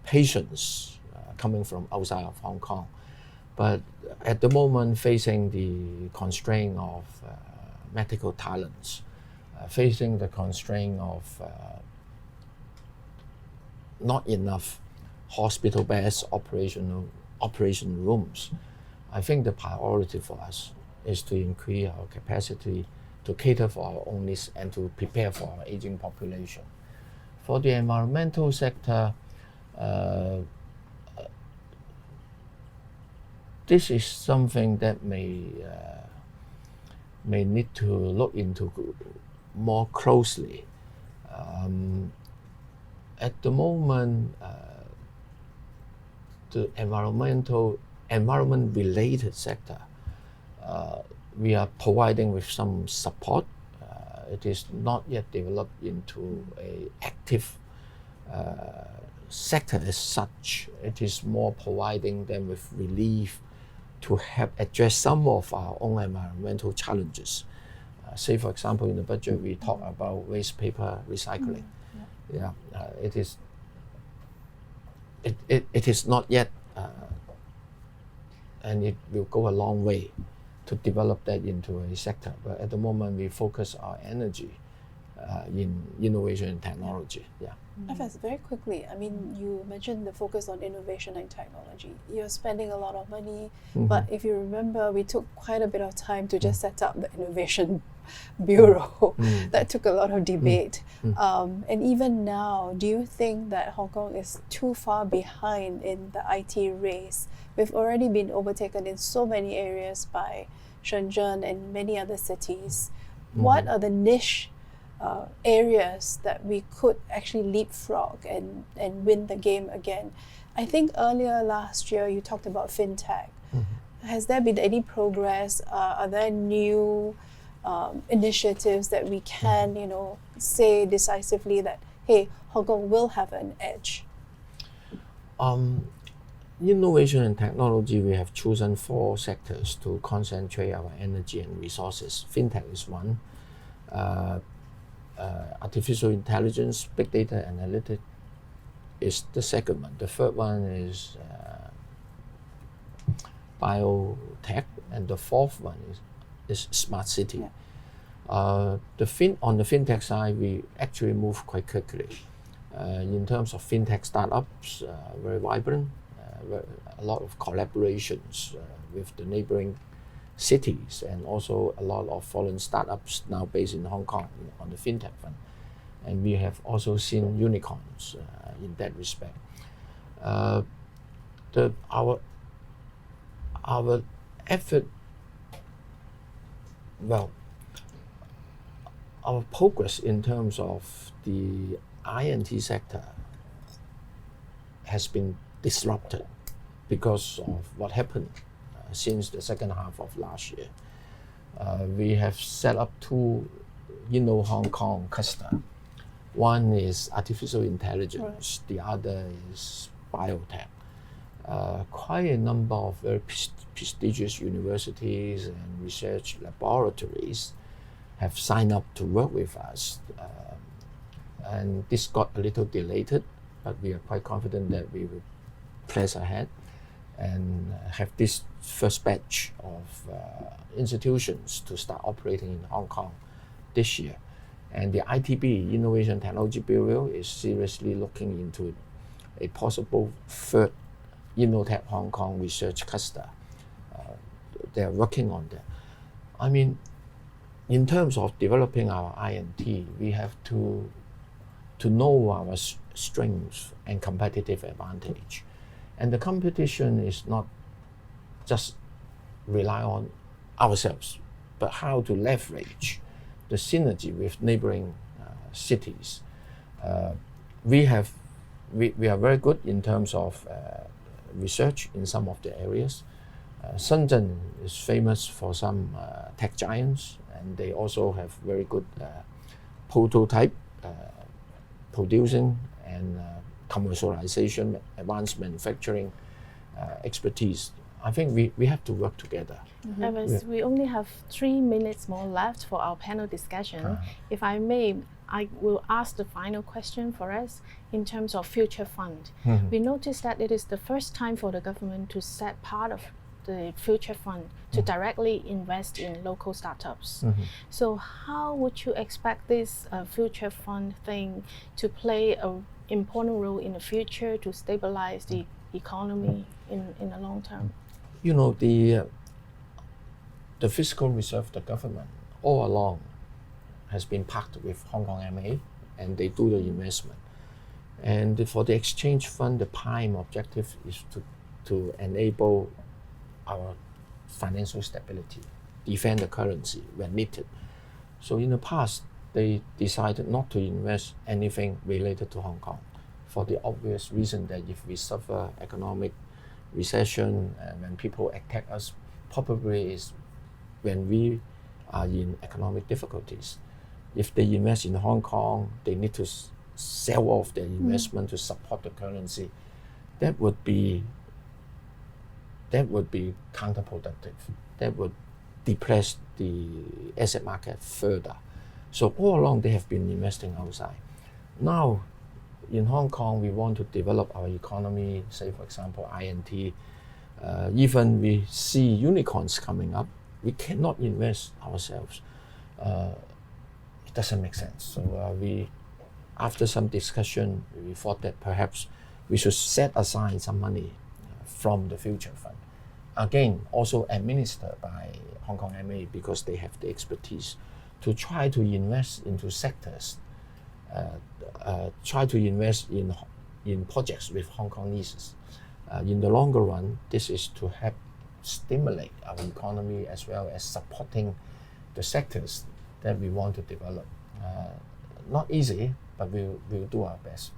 patients coming from outside of Hong Kong, but at the moment facing the constraint of medical talents, facing the constraint of not enough hospital beds, operation rooms, I think the priority for us is to increase our capacity to cater for our own needs and to prepare for our aging population. For the environmental sector, this is something that may need to look into more closely. At the moment, the environment-related sector, we are providing with some support. It is not yet developed into an active sector as such. It is more providing them with relief to help address some of our own environmental challenges. Say, for example, in the budget, we talk about waste paper recycling. It is not yet, and it will go a long way to develop that into a sector. But at the moment, we focus our energy in innovation and technology. FS, very quickly, I mean, you mentioned the focus on innovation and technology. You're spending a lot of money, but if you remember, we took quite a bit of time to just set up the innovation bureau. That took a lot of debate. And even now, do you think that Hong Kong is too far behind in the IT race? We've already been overtaken in so many areas by Shenzhen and many other cities. What are the niche areas that we could actually leapfrog and win the game again? I think earlier last year you talked about fintech. Has there been any progress? Are there new initiatives that we can, say decisively that, hey, Hong Kong will have an edge? Innovation and technology, we have chosen 4 sectors to concentrate our energy and resources. Fintech is one. Artificial intelligence, big data analytics is the second one. The third one is biotech, and the fourth one is smart city. On the fintech side, we actually move quite quickly. In terms of fintech startups, very vibrant, a lot of collaborations with the neighboring cities, and also a lot of foreign startups now based in Hong Kong on the fintech front. And we have also seen unicorns in that respect. Our effort, our progress in terms of the INT sector has been disrupted because of what happened since the second half of last year. We have set up 2 Hong Kong cluster. One is artificial intelligence, the other is biotech. Quite a number of very prestigious universities and research laboratories have signed up to work with us. And this got a little delayed, but we are quite confident that we will press ahead and have this first batch of institutions to start operating in Hong Kong this year. And the ITB, Innovation Technology Bureau, is seriously looking into a possible third Innotech Hong Kong research cluster. They are working on that. I mean, in terms of developing our I&T, we have to know our strengths and competitive advantage. And the competition is not just rely on ourselves, but how to leverage the synergy with neighboring cities. We are very good in terms of research in some of the areas. Shenzhen is famous for some tech giants, and they also have very good prototype producing and commercialization, advanced manufacturing expertise. I think we have to work together. Evans, we only have 3 minutes more left for our panel discussion. If I may, I will ask the final question for us in terms of future fund. We noticed that it is the first time for the government to set part of the future fund to directly invest in local startups. So how would you expect this future fund thing to play an important role in the future to stabilize the economy in the long term? The fiscal reserve of the government all along has been packed with Hong Kong MA, and they do the investment. And for the exchange fund, the prime objective is to enable our financial stability, defend the currency when needed. So in the past, they decided not to invest anything related to Hong Kong for the obvious reason that if we suffer economic recession and when people attack us, probably is when we are in economic difficulties. If they invest in Hong Kong, they need to sell off their investment to support the currency. That would be counterproductive. That would depress the asset market further. So all along they have been investing outside. Now in Hong Kong, we want to develop our economy, say for example I&T. Even we see unicorns coming up, we cannot invest ourselves. It doesn't make sense. So after some discussion, we thought that perhaps we should set aside some money from the future fund. Again, also administered by Hong Kong MA because they have the expertise to try to invest into sectors, try to invest in projects with Hong Kongese. In the longer run, this is to help stimulate our economy as well as supporting the sectors that we want to develop. Not easy, but we'll do our best.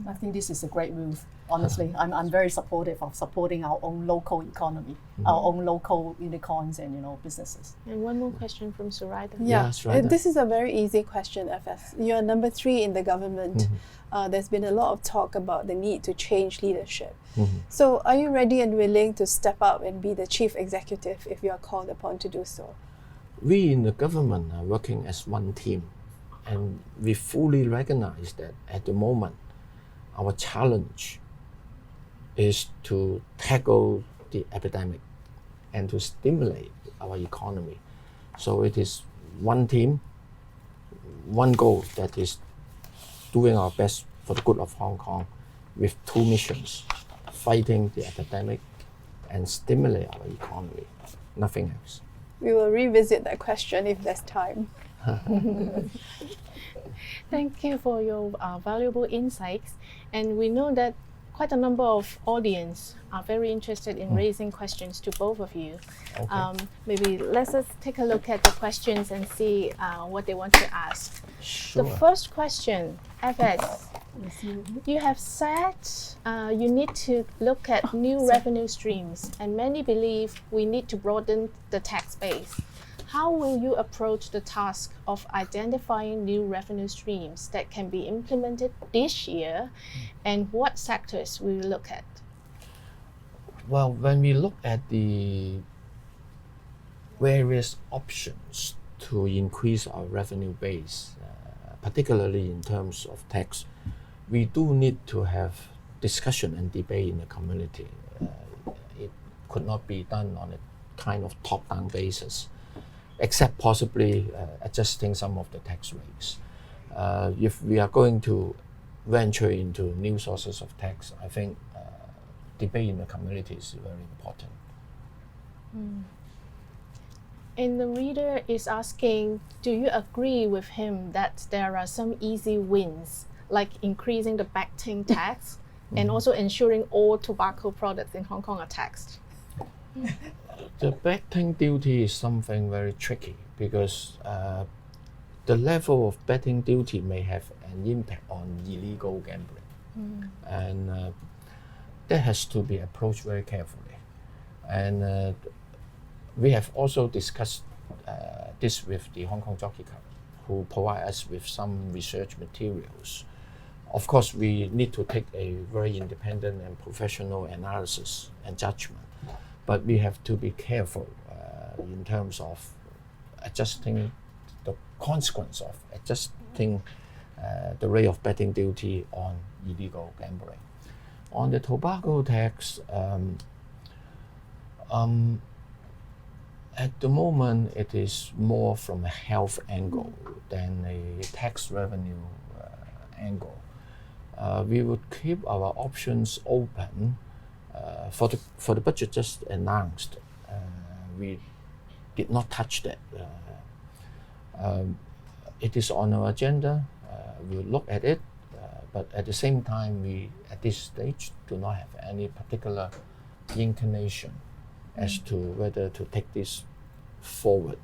I think this is a great move. Honestly, I'm very supportive of supporting our own local economy, our own local unicorns and businesses. And one more question from Suraida. Yeah, Suraida. this is a very easy question, FS. You're number 3 in the government. There's been a lot of talk about the need to change leadership. So are you ready and willing to step up and be the chief executive if you are called upon to do so? We in the government are working as one team, and we fully recognize that at the moment, our challenge is to tackle the epidemic and to stimulate our economy. So it is one team, one goal, that is doing our best for the good of Hong Kong with 2 missions: fighting the epidemic and stimulate our economy, nothing else. We will revisit that question if there's time. Thank you for your valuable insights. And we know that quite a number of audience are very interested in raising questions to both of you. Okay. Maybe let's just take a look at the questions and see what they want to ask. Sure. The first question, FS, you have said you need to look at new revenue streams, and many believe we need to broaden the tax base. How will you approach the task of identifying new revenue streams that can be implemented this year, and what sectors will you look at? Well, when we look at the various options to increase our revenue base, particularly in terms of tax, we do need to have discussion and debate in the community. It could not be done on a kind of top-down basis, except possibly adjusting some of the tax rates. If we are going to venture into new sources of tax, I think debate in the community is very important. And the reader is asking, do you agree with him that there are some easy wins, like increasing the back-tin tax and also ensuring all tobacco products in Hong Kong are taxed? The back-tin duty is something very tricky because the level of betting duty may have an impact on illegal gambling. And that has to be approached very carefully. And we have also discussed this with the Hong Kong Jockey Club, who provide us with some research materials. Of course, we need to take a very independent and professional analysis and judgment, but we have to be careful in terms of adjusting the consequence of adjusting the rate of betting duty on illegal gambling. On the tobacco tax, at the moment, it is more from a health angle than a tax revenue angle. We would keep our options open. For the budget just announced, we did not touch that. It is on our agenda. We'll look at it, but at the same time, we at this stage do not have any particular inclination as to whether to take this forward.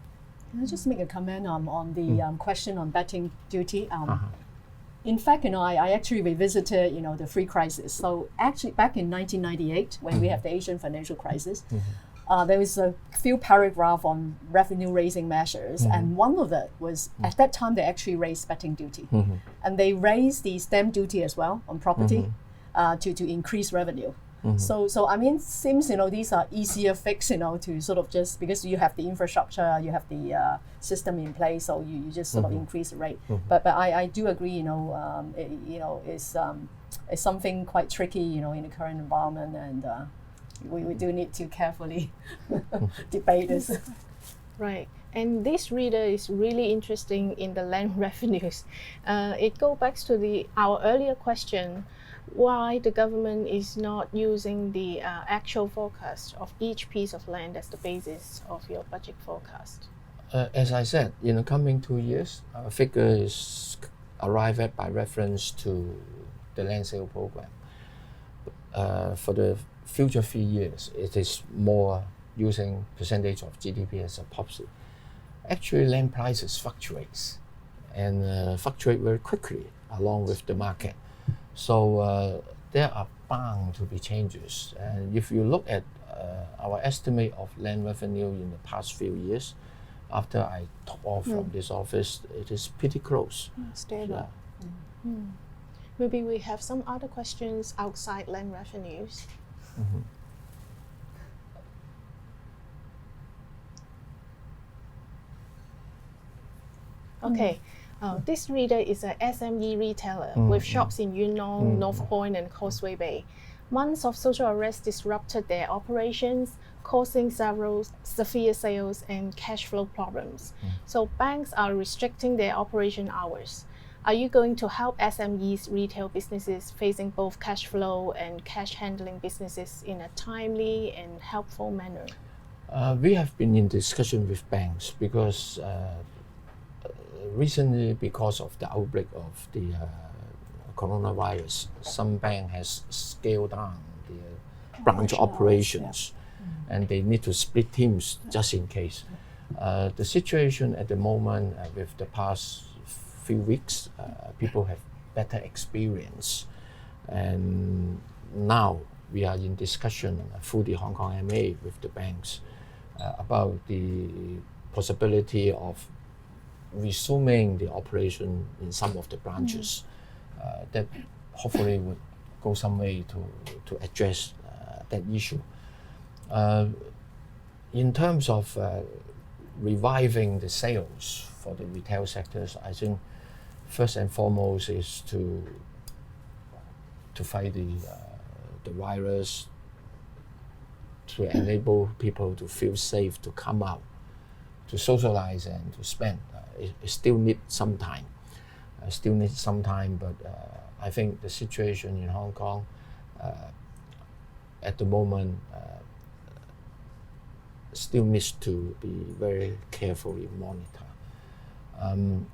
Can I just make a comment on the question on betting duty? In fact, I actually revisited, the free crisis. So actually, back in 1998, when we have the Asian financial crisis, there was a few paragraphs on revenue-raising measures, and one of it was at that time they actually raised betting duty, and they raised the stamp duty as well on property to increase revenue. So I mean, seems these are easier fix to sort of just because you have the infrastructure, you have the system in place, so you just sort of increase the rate. But I do agree, it's something quite tricky, in the current environment, and we do need to carefully debate this. Right. And this reader is really interesting in the land revenues. It goes back to our earlier question, why the government is not using the actual forecast of each piece of land as the basis of your budget forecast. As I said, in the coming 2 years, our figure is arrived at by reference to the land sale program. For the future 3 years, it is more using percentage of GDP as a proxy. Actually, land prices fluctuates and fluctuate very quickly along with the market. So there are bound to be changes. And if you look at our estimate of land revenue in the past few years, after I took off from this office, it is pretty close. Stable. Maybe we have some other questions outside land revenues. Okay. This reader is an SME retailer with shops in Yuen Long, North Point, and Causeway Bay. Months of social unrest disrupted their operations, causing several severe sales and cash flow problems. So banks are restricting their operation hours. Are you going to help SMEs retail businesses facing both cash flow and cash handling businesses in a timely and helpful manner? We have been in discussion with banks because recently, because of the outbreak of the coronavirus, some bank has scaled down their branch operations, and they need to split teams just in case. The situation at the moment, with the past few weeks, people have better experience, and now we are in discussion through the Hong Kong MA with the banks about the possibility of resuming the operation in some of the branches. That hopefully would go some way to address that issue. In terms of reviving the sales for the retail sectors, I think first and foremost is to fight the virus, to enable people to feel safe to come out, to socialize and to spend. It still needs some time. But I think the situation in Hong Kong at the moment still needs to be very carefully monitored.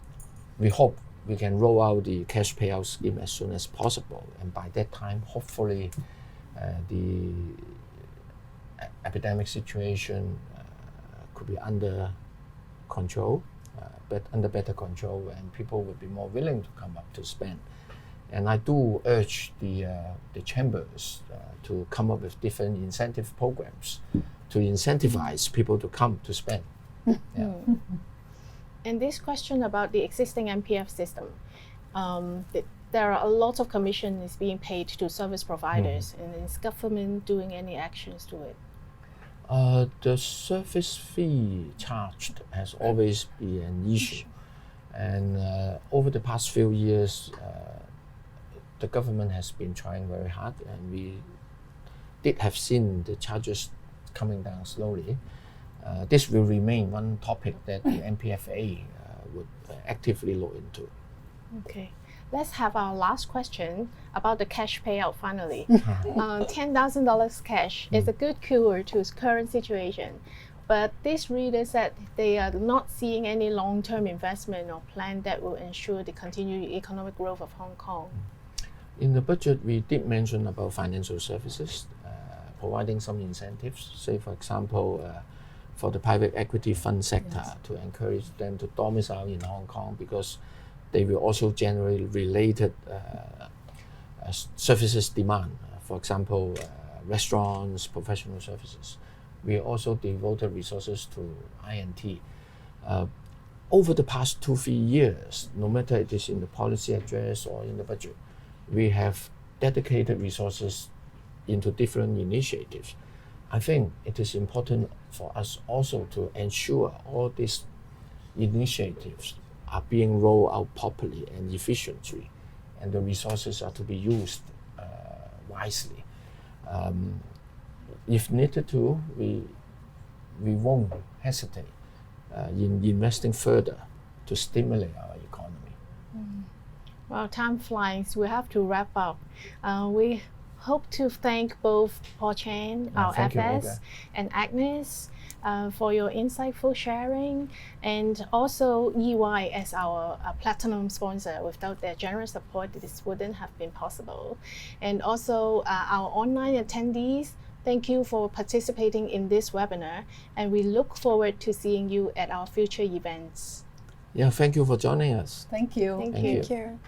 We hope we can roll out the cash payout scheme as soon as possible, and by that time, hopefully, the epidemic situation could be under control, under better control, and people would be more willing to come up to spend. And I do urge the chambers to come up with different incentive programs to incentivize people to come to spend. Yeah. And this question about the existing MPF system, there are a lot of commissions being paid to service providers, and is government doing any actions to it? The service fee charged has always been an issue, and over the past few years, the government has been trying very hard, and we did have seen the charges coming down slowly. This will remain one topic that the MPFA would actively look into. Okay, let's have our last question about the cash payout finally. $10,000 cash is a good cure to its current situation, but this reader said they are not seeing any long-term investment or plan that will ensure the continued economic growth of Hong Kong. In the budget, we did mention about financial services, providing some incentives, say for example, for the private equity fund sector, to encourage them to domicile in Hong Kong, because they will also generate related services demand. For example, restaurants, professional services. We also devoted resources to I&T. Over the past 2-3 years, no matter it is in the policy address or in the budget, we have dedicated resources into different initiatives. I think it is important for us also to ensure all these initiatives are being rolled out properly and efficiently, and the resources are to be used wisely. If needed to, we won't hesitate in investing further to stimulate our economy. Well, time flies. We have to wrap up. We hope to thank both Paul Chan, our FS, and Agnes for your insightful sharing, and also EY as our platinum sponsor. Without their generous support, this wouldn't have been possible. And also our online attendees, thank you for participating in this webinar, and we look forward to seeing you at our future events. Yeah, thank you for joining us. Thank you. Thank Thank you. you. Thank you.